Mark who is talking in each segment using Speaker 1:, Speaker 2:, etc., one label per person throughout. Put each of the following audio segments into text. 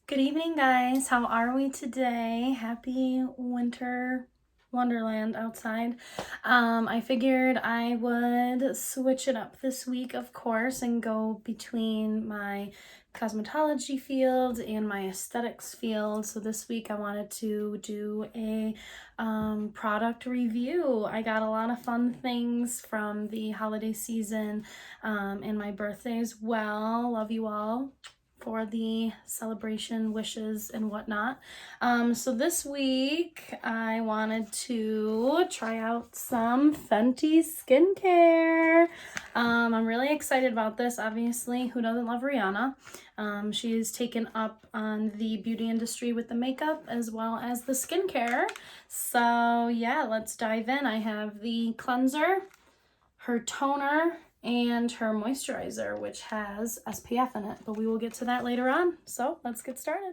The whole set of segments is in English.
Speaker 1: Good evening, guys. How are we today? Happy winter wonderland outside. I figured I would switch it up this week, of course, and go between my cosmetology field and my aesthetics field. So this week I wanted to do a product review. I got a lot of fun things from the holiday season and my birthday as well. Love you all for the celebration wishes and whatnot. So this week I wanted to try out some Fenty skincare. I'm really excited about this. Obviously, who doesn't love Rihanna? She's taken up on the beauty industry with the makeup as well as the skincare. So yeah, let's dive in. I have the cleanser, her toner, and her moisturizer, which has SPF in it, but we will get to that later on. So let's get started.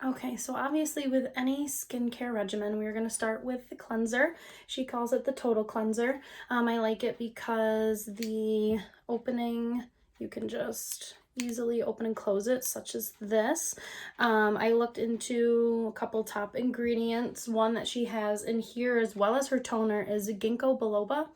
Speaker 1: Okay, so obviously with any skincare regimen, we're going to start with the cleanser. She calls it the total cleanser. I like it because the opening, you can just easily open and close it, such as this. I looked into a couple top ingredients. One that she has in here as well as her toner is ginkgo biloba,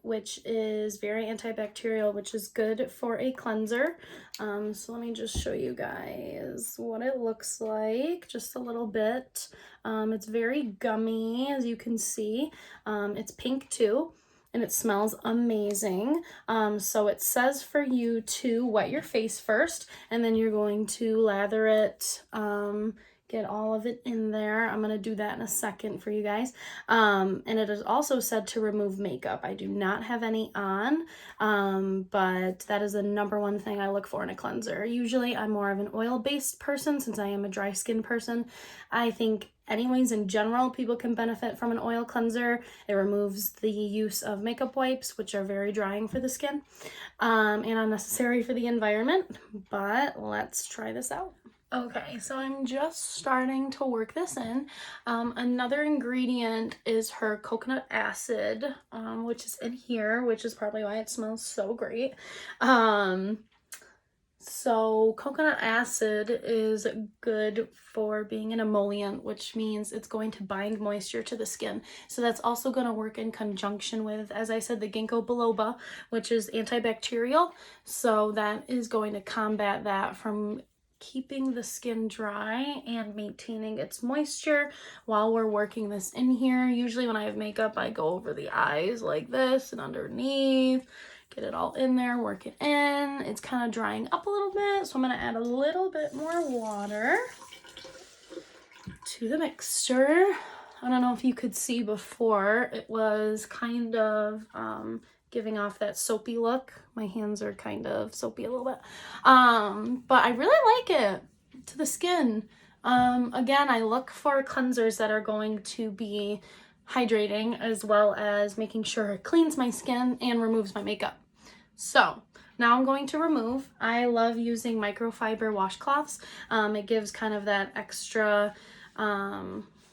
Speaker 1: which is very antibacterial, which is good for a cleanser. So let me just show you guys what it looks like just a little bit. It's very gummy, as you can see. It's pink too, and it smells amazing. So it says for you to wet your face first, and then you're going to lather it, get all of it in there. I'm going to do that in a second for you guys. And it is also said to remove makeup. I do not have any on, but that is the number one thing I look for in a cleanser. Usually I'm more of an oil-based person since I am a dry skin person. I think anyways, in general, people can benefit from an oil cleanser. It removes the use of makeup wipes, which are very drying for the skin, and unnecessary for the environment. But let's try this out. Okay, so I'm just starting to work this in. Another ingredient is her coconut acid, which is in here, which is probably why it smells so great. So coconut acid is good for being an emollient, which means it's going to bind moisture to the skin. So that's also going to work in conjunction with, as I said, the ginkgo biloba, which is antibacterial. So that is going to combat that from keeping the skin dry and maintaining its moisture while we're working this in here. Usually when I have makeup, I go over the eyes like this and underneath. Get it all in there, work it in. It's kind of drying up a little bit, so I'm going to add a little bit more water to the mixture. I don't know if you could see before, it was kind of giving off that soapy look. My hands are kind of soapy a little bit, but I really like it to the skin. Again, I look for cleansers that are going to be hydrating as well as making sure it cleans my skin and removes my makeup. So now I'm going to remove. I love using microfiber washcloths. It gives kind of that extra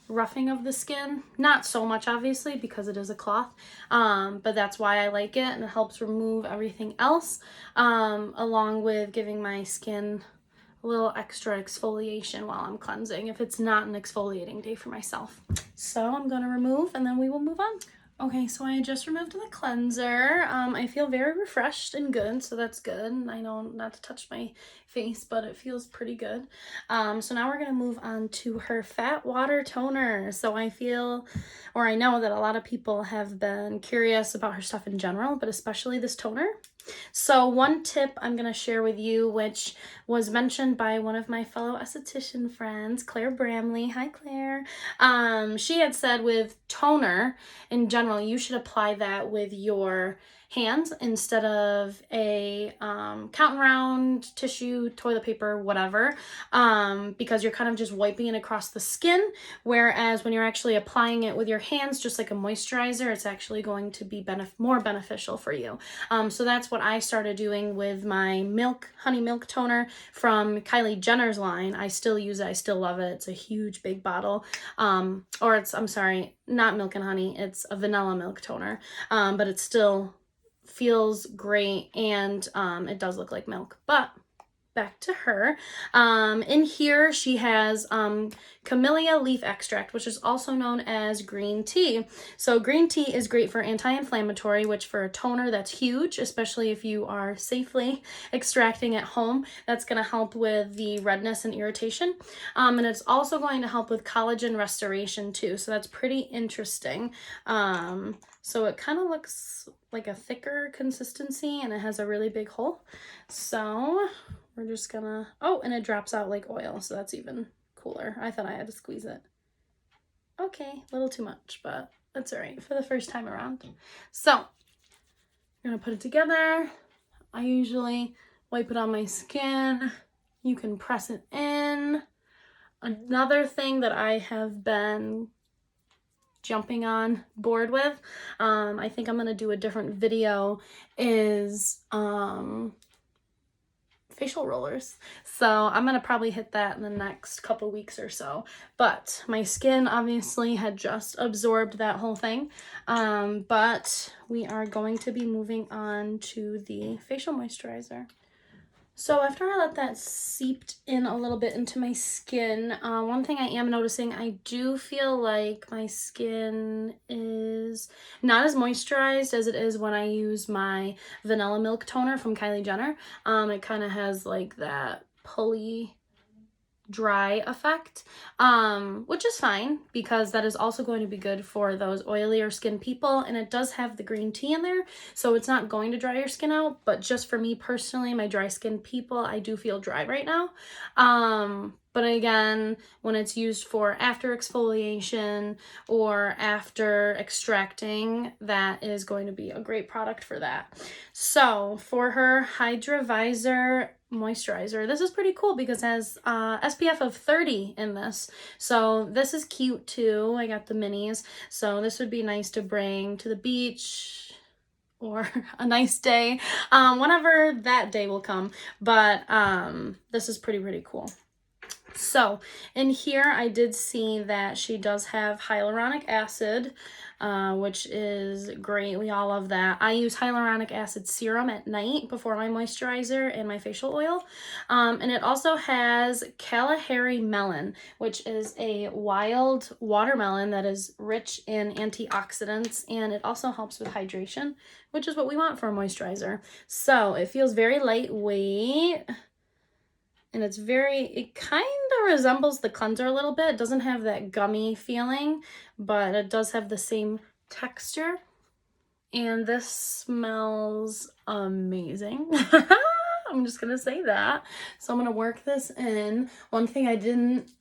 Speaker 1: roughing of the skin. Not so much, obviously, because it is a cloth, but that's why I like it, and it helps remove everything else, along with giving my skin a little extra exfoliation while I'm cleansing if it's not an exfoliating day for myself. So I'm going to remove and then we will move on. Okay, so I just removed the cleanser. I feel very refreshed and good, so that's good. I know not to touch my face, but it feels pretty good. So now we're going to move on to her Fat Water Toner. So I feel, or I know that a lot of people have been curious about her stuff in general, but especially this toner. So one tip I'm going to share with you, which was mentioned by one of my fellow esthetician friends, Claire Bramley. Hi, Claire. She had said with toner in general, you should apply that with your hands instead of a Count Round, tissue, toilet paper, whatever, because you're kind of just wiping it across the skin, whereas when you're actually applying it with your hands, just like a moisturizer, it's actually going to be more beneficial for you. So that's what I started doing with my honey milk toner from Kylie Jenner's line. I still use it. I still love it. It's a huge, big bottle. I'm sorry, not milk and honey. It's a vanilla milk toner, but it still feels great, and it does look like milk, but back to her. In here, she has camellia leaf extract, which is also known as green tea. So green tea is great for anti-inflammatory, which for a toner, that's huge, especially if you are safely extracting at home. That's going to help with the redness and irritation. And it's also going to help with collagen restoration too. So that's pretty interesting. So it kind of looks like a thicker consistency, and it has a really big hole. So we're just gonna, oh, and it drops out like oil, so that's even cooler. I thought I had to squeeze it. Okay, a little too much, but that's all right for the first time around. So I'm gonna put it together. I usually wipe it on my skin. You can press it in. Another thing that I have been jumping on board with, I think I'm gonna do a different video, is facial rollers. So I'm gonna probably hit that in the next couple weeks or so. But my skin obviously had just absorbed that whole thing. But we are going to be moving on to the facial moisturizer. So after I let that seeped in a little bit into my skin, one thing I am noticing, I do feel like my skin is not as moisturized as it is when I use my vanilla milk toner from Kylie Jenner. It kind of has like that pulley dry effect, which is fine because that is also going to be good for those oilier skin people, and it does have the green tea in there, so it's not going to dry your skin out. But just for me personally, my dry skin people, I do feel dry right now. But again, when it's used for after exfoliation or after extracting, that is going to be a great product for that. So for her Hydra Visor moisturizer, this is pretty cool because it has SPF of 30 in this. So this is cute too. I got the minis. So this would be nice to bring to the beach or a nice day, whenever that day will come. But this is pretty cool. So in here, I did see that she does have hyaluronic acid, which is great. We all love that. I use hyaluronic acid serum at night before my moisturizer and my facial oil. And it also has Kalahari melon, which is a wild watermelon that is rich in antioxidants, and it also helps with hydration, which is what we want for a moisturizer. So it feels very lightweight. And it kind of resembles the cleanser a little bit. It doesn't have that gummy feeling, but it does have the same texture. And this smells amazing. I'm just gonna say that. So I'm gonna work this in. One thing I didn't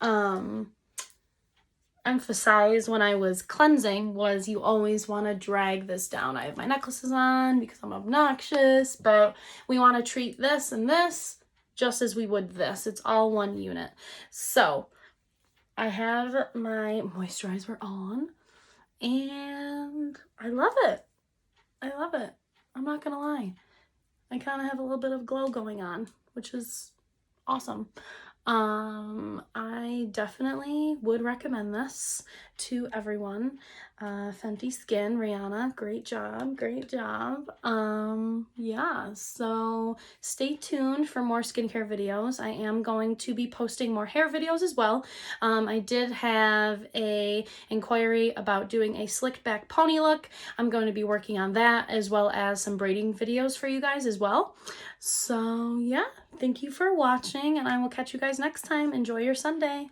Speaker 1: emphasize when I was cleansing was you always want to drag this down. I have my necklaces on because I'm obnoxious, but we want to treat this and this just as we would this. It's all one unit. So I have my moisturizer on and I love it. I love it. I'm not gonna lie. I kind of have a little bit of glow going on, which is awesome. I definitely would recommend this to everyone. Fenty Skin, Rihanna, great job, great job. Yeah, so stay tuned for more skincare videos. I am going to be posting more hair videos as well. I did have a inquiry about doing a slicked back pony look. I'm going to be working on that, as well as some braiding videos for you guys as well. So yeah, thank you for watching, and I will catch you guys next time. Enjoy your Sunday.